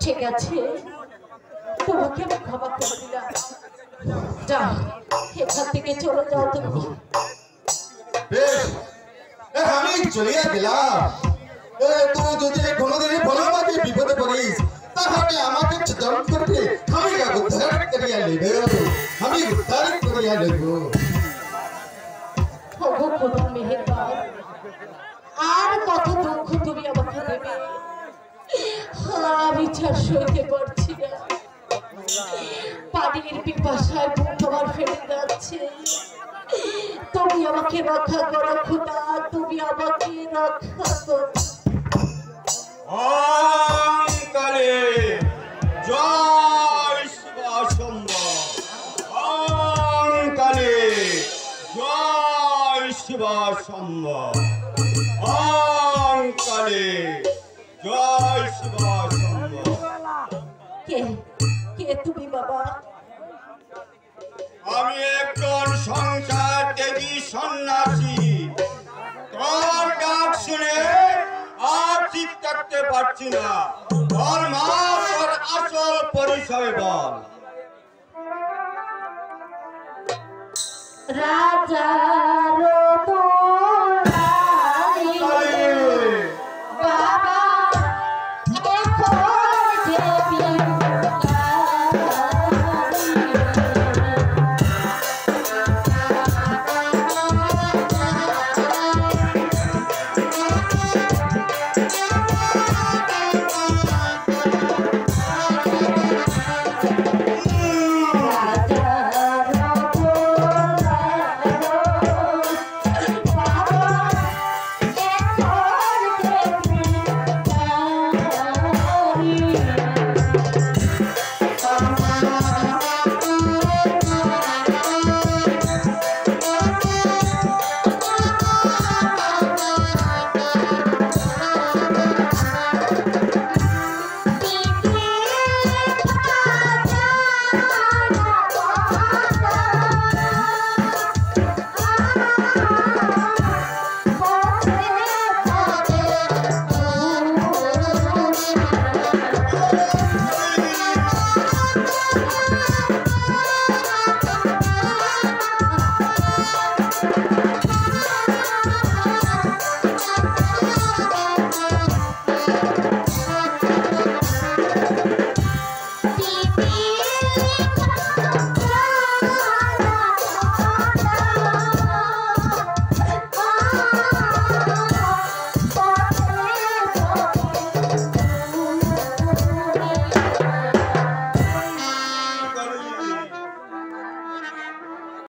এসে গেছে, তোমাকে আমি ক্ষমা করে দিলাম। যাও, এখান থেকে চলে যাও তুমি। আমি চলিয়া গেলাম। তুই যদি কোনোদিন কোনো আমাকে বিপদে পড়িস তাহলে আমাকে চিন্তা করতে আমি উদ্ধার করিয়া নেব, আমি উদ্ধার করিয়া নেব। মেহেরবান, আর কত দুঃখ তুমি আমাকে দেবে? আমি চার সইতে পারছি না। পানির পিপাসায় বুক আমার ফেটে যাচ্ছে। তুমি আমাকে রক্ষা করো খোদা, তুমি আমাকে রক্ষা করো। কালে জয় শিবাশম্ভ, কালে জয় শিবাশম্ভ, কালে জয় শিবাশম্ভ। কে কে তুমি বাবা? আমি একজন সংসার ত্যাগী সন্ন্যাসী। তোর ডাক শুনে আর ঠিক থাকতে পারছি না। তোর মা তোর আসল পরিচয় বল। রাজা